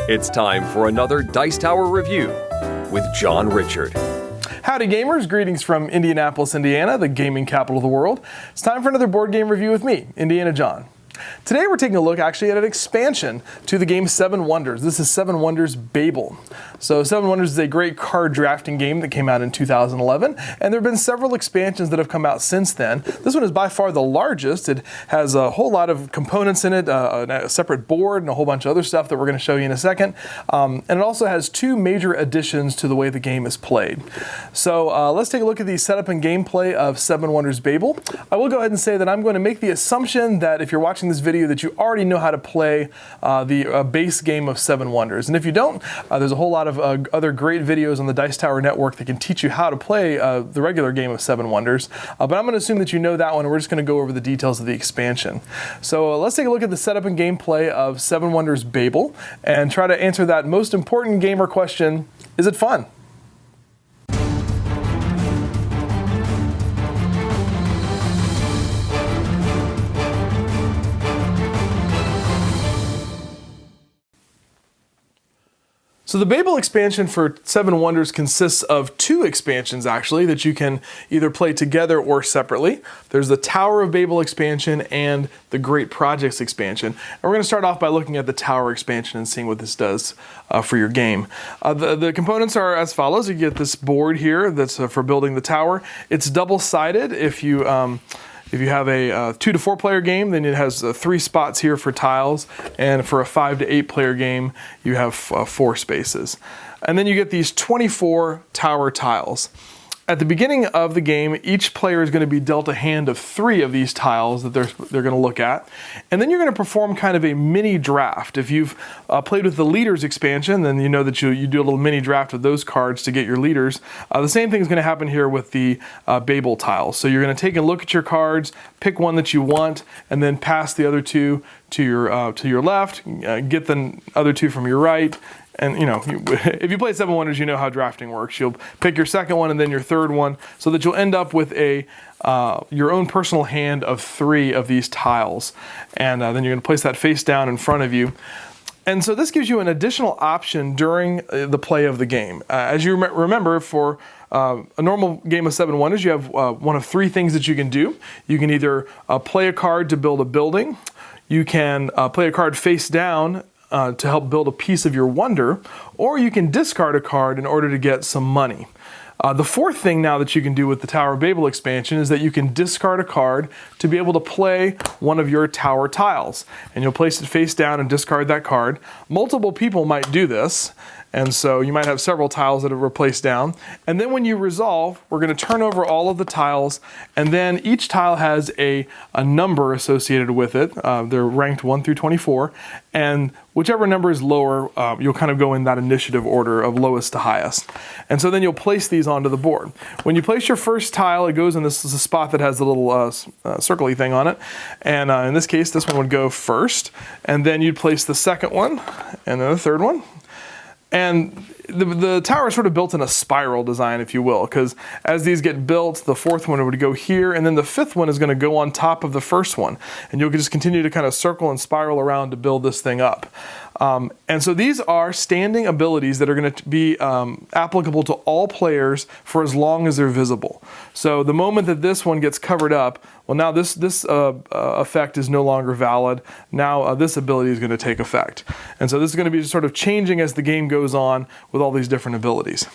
It's time for another Dice Tower review with John Richard. Howdy gamers, greetings from Indianapolis, Indiana, the gaming capital of the world. It's time for another board game review with me, Indiana John. Today we're taking a look actually at an expansion to the game Seven Wonders. This is Seven Wonders Babel. So Seven Wonders is a great card drafting game that came out in 2011, and there have been several expansions that have come out since then. This one is by far the largest. It has a whole lot of components in it, a separate board and a whole bunch of other stuff that we're going to show you in a second. And it also has two major additions to the way the game is played. So let's take a look at the setup and gameplay of Seven Wonders Babel. I will go ahead and say that I'm going to make the assumption that if you're watching this video that you already know how to play the base game of Seven Wonders. And if you don't, there's a whole lot of other great videos on the Dice Tower Network that can teach you how to play the regular game of Seven Wonders. But I'm going to assume that you know that one, and we're just going to go over the details of the expansion. So let's take a look at the setup and gameplay of Seven Wonders Babel and try to answer that most important gamer question: is it fun? So the Babel expansion for Seven Wonders consists of two expansions actually that you can either play together or separately. There's the Tower of Babel expansion and the Great Projects expansion. And we're going to start off by looking at the Tower expansion and seeing what this does for your game. The components are as follows. You get this board here that's for building the tower. It's double-sided. If you have a 2 to 4 player game, then it has 3 spots here for tiles, and for a 5 to 8 player game, you have 4 spaces. And then you get these 24 tower tiles. At the beginning of the game, each player is going to be dealt a hand of 3 of these tiles that they're going to look at. And then you're going to perform kind of a mini draft. If you've played with the Leaders expansion, then you know that you do a little mini draft of those cards to get your leaders. The same thing is going to happen here with the Babel tiles. So you're going to take a look at your cards, pick one that you want, and then pass the other 2 to your left, get the other 2 from your right. And you know, if you play Seven Wonders, you know how drafting works. You'll pick your second one and then your third one, so that you'll end up with your own personal hand of 3 of these tiles. And then you're going to place that face down in front of you. And so this gives you an additional option during the play of the game. As you remember, for a normal game of Seven Wonders, you have one of 3 things that you can do. You can either play a card to build a building. You can play a card face down to help build a piece of your wonder, or you can discard a card in order to get some money. The fourth thing now that you can do with the Tower of Babel expansion is that you can discard a card to be able to play one of your tower tiles. And you'll place it face down and discard that card. Multiple people might do this, and so you might have several tiles that are placed down. And then when you resolve, we're going to turn over all of the tiles, and then each tile has a number associated with it. They're ranked 1 through 24, and whichever number is lower, you'll kind of go in that initiative order of lowest to highest. And so then you'll place these onto the board. When you place your first tile, it goes in this is a spot that has a little circly thing on it. And in this case, this one would go first. And then you'd place the second one, and then the third one. And the tower is sort of built in a spiral design, if you will, because as these get built, the fourth one would go here, and then the fifth one is going to go on top of the first one. And you'll just continue to kind of circle and spiral around to build this thing up. And so these are standing abilities that are going to be applicable to all players for as long as they're visible. So the moment that this one gets covered up, well, now this effect is no longer valid. Now this ability is going to take effect. And so this is going to be sort of changing as the game goes on with all these different abilities.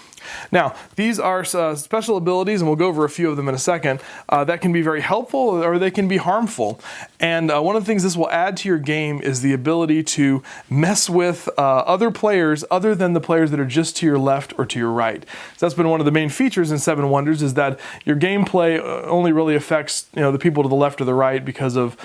Now, these are special abilities, and we'll go over a few of them in a second, that can be very helpful or they can be harmful. And one of the things this will add to your game is the ability to mess with other players other than the players that are just to your left or to your right. So that's been one of the main features in Seven Wonders, is that your gameplay only really affects the people to the left or the right because of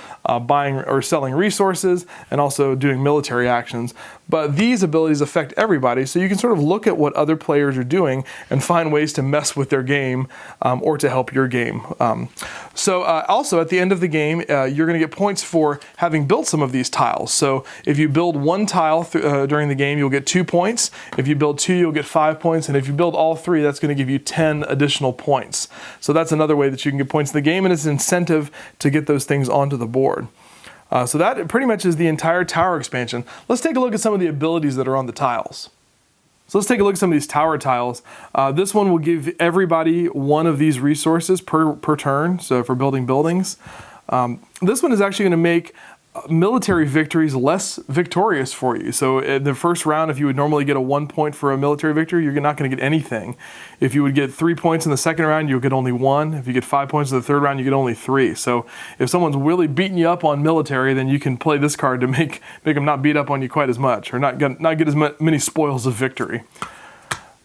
buying or selling resources and also doing military actions. But these abilities affect everybody, so you can sort of look at what other players are doing and find ways to mess with their game or to help your game. Also at the end of the game, you're going to get points for having built some of these tiles. So if you build one tile during the game, you'll get 2 points. If you build 2, you'll get 5 points. And if you build all 3, that's going to give you 10 additional points. So that's another way that you can get points in the game, and it's an incentive to get those things onto the board. So that pretty much is the entire tower expansion. Let's take a look at some of the abilities that are on the tiles. So let's take a look at some of these tower tiles. This one will give everybody one of these resources per turn, so for building buildings. This one is actually going to make military victories less victorious for you. So in the first round, if you would normally get a 1 point for a military victory, you're not going to get anything. If you would get 3 points in the second round, you'll get only 1. If you get 5 points in the third round, you get only 3. So if someone's really beating you up on military, then you can play this card to make them not beat up on you quite as much, or not get as many spoils of victory.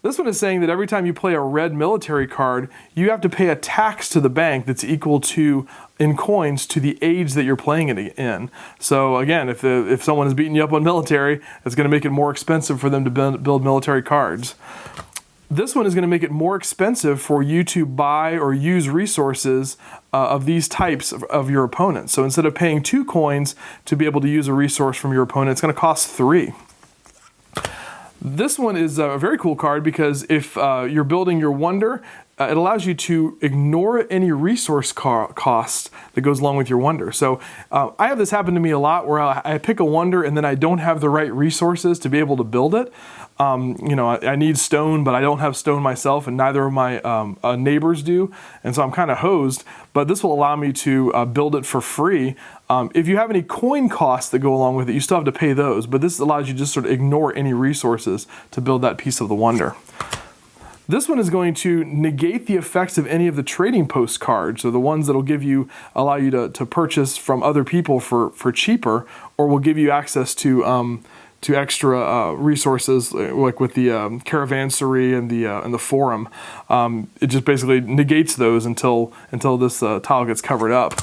This one is saying that every time you play a red military card, you have to pay a tax to the bank that's equal to, in coins, to the age that you're playing it in. So again, if someone is beating you up on military, it's going to make it more expensive for them to build military cards. This one is going to make it more expensive for you to buy or use resources of these types of your opponent. So instead of paying 2 coins to be able to use a resource from your opponent, it's going to cost 3. This one is a very cool card because if you're building your wonder, it allows you to ignore any resource cost that goes along with your wonder. So I have this happen to me a lot where I pick a wonder and then I don't have the right resources to be able to build it. I need stone, but I don't have stone myself, and neither of my neighbors do, and so I'm kind of hosed. But this will allow me to build it for free. If you have any coin costs that go along with it, you still have to pay those, but this allows you to just sort of ignore any resources to build that piece of the wonder. This one is going to negate the effects of any of the trading post cards, so the ones that will allow you to purchase from other people for cheaper, or will give you access to extra resources, like with the caravansary and the forum. It just basically negates those until this tile gets covered up.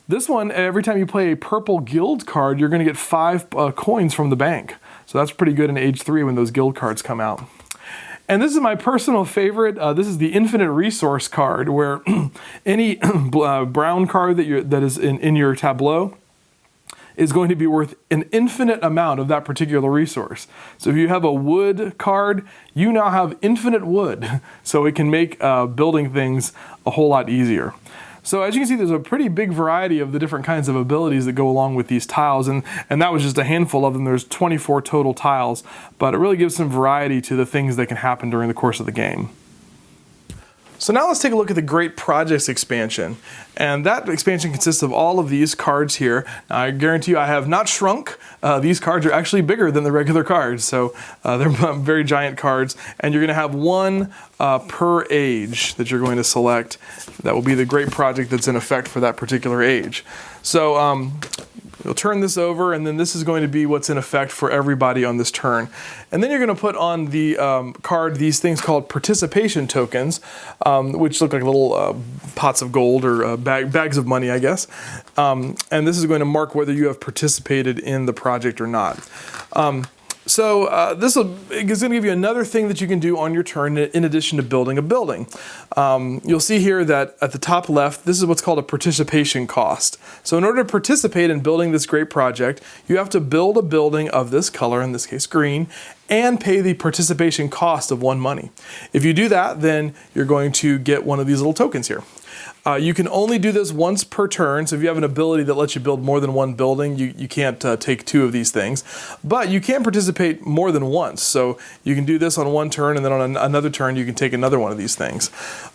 This one, every time you play a purple guild card, you're going to get 5 coins from the bank. So that's pretty good in Age 3 when those guild cards come out. And this is my personal favorite. This is the Infinite Resource card, where any brown card that is in your tableau is going to be worth an infinite amount of that particular resource. So if you have a wood card, you now have infinite wood. So it can make building things a whole lot easier. So as you can see, there's a pretty big variety of the different kinds of abilities that go along with these tiles, and that was just a handful of them. There's 24 total tiles, but it really gives some variety to the things that can happen during the course of the game. So now let's take a look at the Great Projects expansion. And that expansion consists of all of these cards here. Now, I guarantee you I have not shrunk. These cards are actually bigger than the regular cards. So they're very giant cards. And you're going to have one per age that you're going to select. That will be the Great Project that's in effect for that particular age. So you'll turn this over, and then this is going to be what's in effect for everybody on this turn. And then you're going to put on the card these things called participation tokens, which look like little pots of gold or bags of money, I guess. And this is going to mark whether you have participated in the project or not. So this is going to give you another thing that you can do on your turn in addition to building a building. You'll see here that at the top left, this is what's called a participation cost. So in order to participate in building this great project, you have to build a building of this color, in this case green, and pay the participation cost of 1 money. If you do that, then you're going to get one of these little tokens here. You can only do this once per turn, so if you have an ability that lets you build more than one building, you can't take 2 of these things. But you can participate more than once, so you can do this on one turn, and then on another turn you can take another one of these things.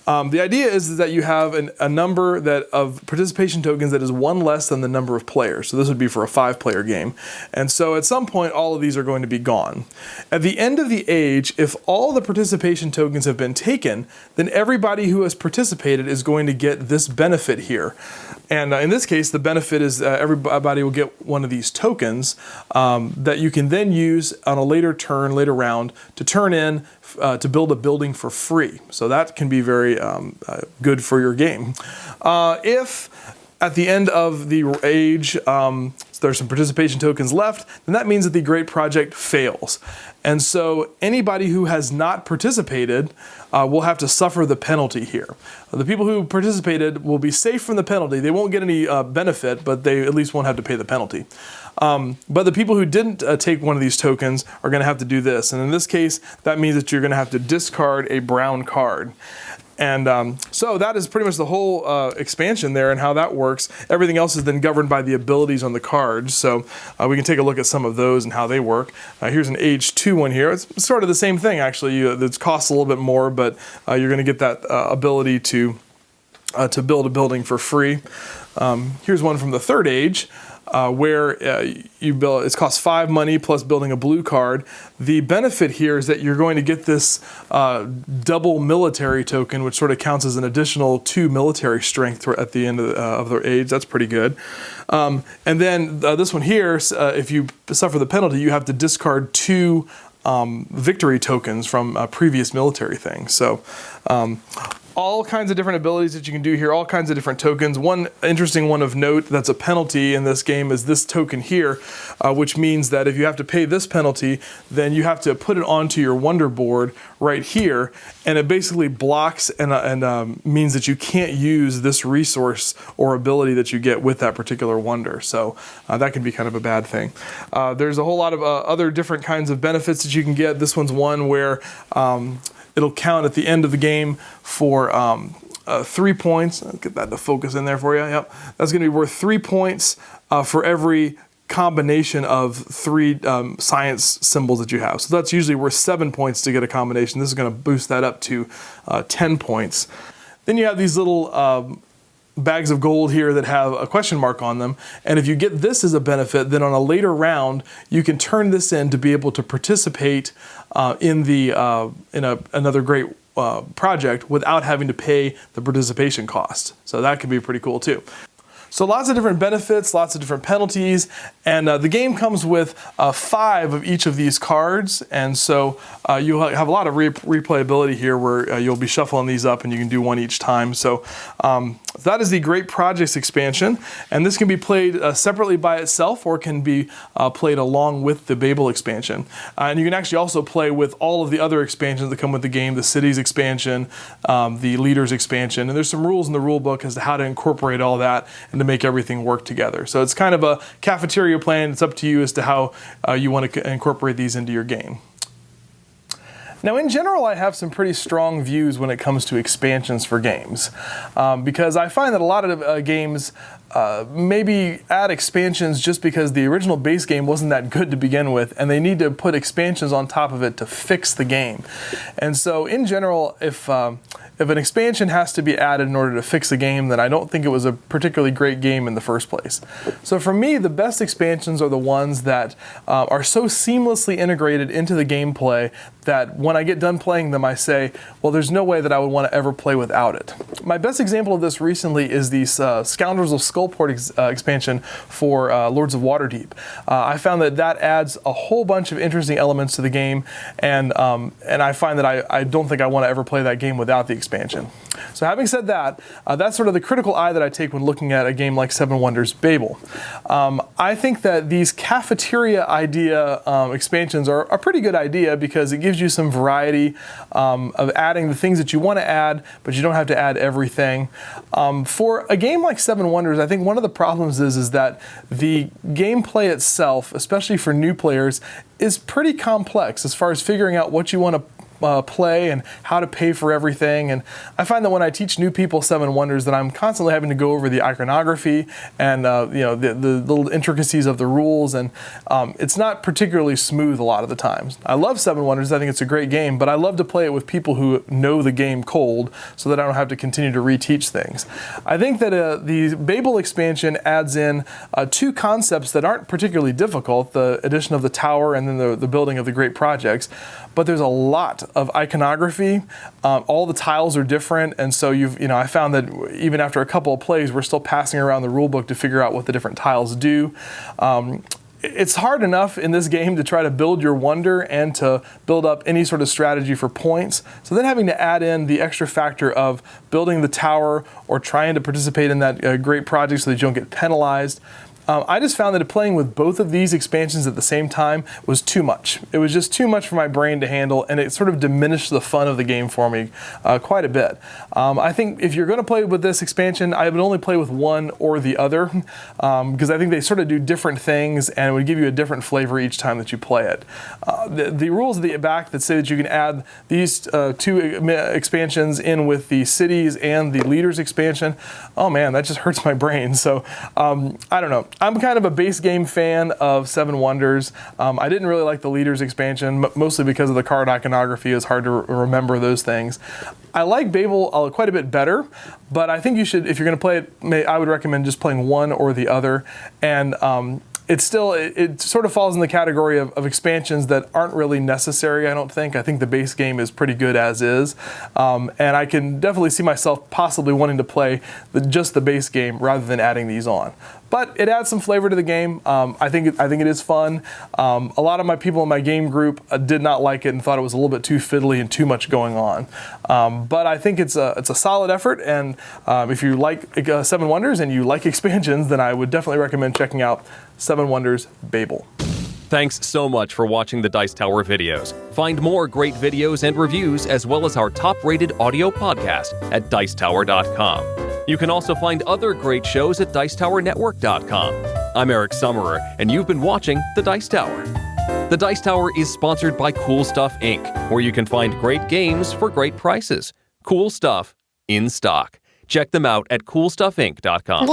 The idea is that you have a number of participation tokens that is 1 less than the number of players. So this would be for a 5-player game. And so at some point, all of these are going to be gone. At the end of the age, if all the participation tokens have been taken, then everybody who has participated is going to get this benefit here. And in this case, the benefit is everybody will get one of these tokens that you can then use on a later round, to turn in to build a building for free. So that can be very good for your game. If at the end of the age, there's some participation tokens left, then that means that the great project fails. And so anybody who has not participated will have to suffer the penalty here. The people who participated will be safe from the penalty. They won't get any benefit, but they at least won't have to pay the penalty. But the people who didn't take one of these tokens are going to have to do this. And in this case, that means that you're going to have to discard a brown card. And so that is pretty much the whole expansion there and how that works. Everything else is then governed by the abilities on the cards. So we can take a look at some of those and how they work. Here's an age 2 one here. It's sort of the same thing, actually. It costs a little bit more, but you're going to get that ability to build a building for free. Here's one from the 3rd age. Where you build, it costs 5 money plus building a blue card. The benefit here is that you're going to get this double military token, which sort of counts as an additional 2 military strength at the end of their age. That's pretty good. And then this one here, if you suffer the penalty, you have to discard 2 victory tokens from previous military things. So all kinds of different abilities that you can do here, all kinds of different tokens. One interesting one of note that's a penalty in this game is this token here, which means that if you have to pay this penalty, then you have to put it onto your wonder board right here, and it basically blocks and means that you can't use this resource or ability that you get with that particular wonder. So that can be kind of a bad thing. There's a whole lot of other different kinds of benefits that you can get. This one's one where it'll count at the end of the game for 3 points. I'll get that to focus in there for you. Yep. That's going to be worth 3 points for every combination of 3 science symbols that you have. So that's usually worth 7 points to get a combination. This is going to boost that up to 10 points. Then you have these little bags of gold here that have a question mark on them, and if you get this as a benefit, then on a later round you can turn this in to be able to participate in another great project without having to pay the participation cost. So that can be pretty cool too. So lots of different benefits, lots of different penalties, and the game comes with 5 of each of these cards, and so you'll have a lot of replayability here where you'll be shuffling these up and you can do one each time. So that is the Great Projects expansion, and this can be played separately by itself or can be played along with the Babel expansion. And you can actually also play with all of the other expansions that come with the game, the Cities expansion, the Leaders expansion, and there's some rules in the rule book as to how to incorporate all that and to make everything work together. So it's kind of a cafeteria plan. It's up to you as to how you want to incorporate these into your game. Now, in general, I have some pretty strong views when it comes to expansions for games, because I find that a lot of games maybe add expansions just because the original base game wasn't that good to begin with, and they need to put expansions on top of it to fix the game. And so, in general, if an expansion has to be added in order to fix the game, then I don't think it was a particularly great game in the first place. So for me, the best expansions are the ones that are so seamlessly integrated into the gameplay that when I get done playing them, I say, well, there's no way that I would want to ever play without it. My best example of this recently is the Scoundrels of Skullport expansion for Lords of Waterdeep. I found that adds a whole bunch of interesting elements to the game, and I find that I don't think I want to ever play that game without the expansion. So having said that, that's sort of the critical eye that I take when looking at a game like Seven Wonders Babel. I think that these cafeteria idea expansions are a pretty good idea because it gives you some variety of adding the things that you want to add, but you don't have to add everything. For a game like Seven Wonders, I think one of the problems is that the gameplay itself, especially for new players, is pretty complex as far as figuring out what you want to play and how to pay for everything. And I find that when I teach new people Seven Wonders that I'm constantly having to go over the iconography and the little intricacies of the rules, and it's not particularly smooth a lot of the times. I love Seven Wonders, I think it's a great game, but I love to play it with people who know the game cold so that I don't have to continue to reteach things. I think that the Babel expansion adds in 2 concepts that aren't particularly difficult, the addition of the tower and then the building of the great projects, but there's a lot of iconography. All the tiles are different, and so I found that even after a couple of plays, we're still passing around the rule book to figure out what the different tiles do. It's hard enough in this game to try to build your wonder and to build up any sort of strategy for points. So then having to add in the extra factor of building the tower or trying to participate in that great project so that you don't get penalized, I just found that playing with both of these expansions at the same time was too much. It was just too much for my brain to handle, and it sort of diminished the fun of the game for me quite a bit. I think if you're going to play with this expansion, I would only play with one or the other, because I think they sort of do different things, and it would give you a different flavor each time that you play it. The rules at the back that say that you can add these two expansions in with the cities and the leaders expansion, oh man, that just hurts my brain. So I don't know. I'm kind of a base game fan of Seven Wonders. I didn't really like the leaders expansion, mostly because of the card iconography. It's hard to remember those things. I like Babel quite a bit better, but I think you should, if you're going to play it, I would recommend just playing one or the other. And it sort of falls in the category of expansions that aren't really necessary, I don't think. I think the base game is pretty good as is. And I can definitely see myself possibly wanting to play just the base game rather than adding these on. But it adds some flavor to the game. I think it is fun. A lot of my people in my game group did not like it and thought it was a little bit too fiddly and too much going on. But I think it's a solid effort, and if you like Seven Wonders and you like expansions, then I would definitely recommend checking out Seven Wonders Babel. Thanks so much for watching the Dice Tower videos. Find more great videos and reviews, as well as our top-rated audio podcast at Dicetower.com. You can also find other great shows at Dicetowernetwork.com. I'm Eric Summerer, and you've been watching The Dice Tower. The Dice Tower is sponsored by Cool Stuff Inc., where you can find great games for great prices. Cool stuff in stock. Check them out at CoolStuffInc.com.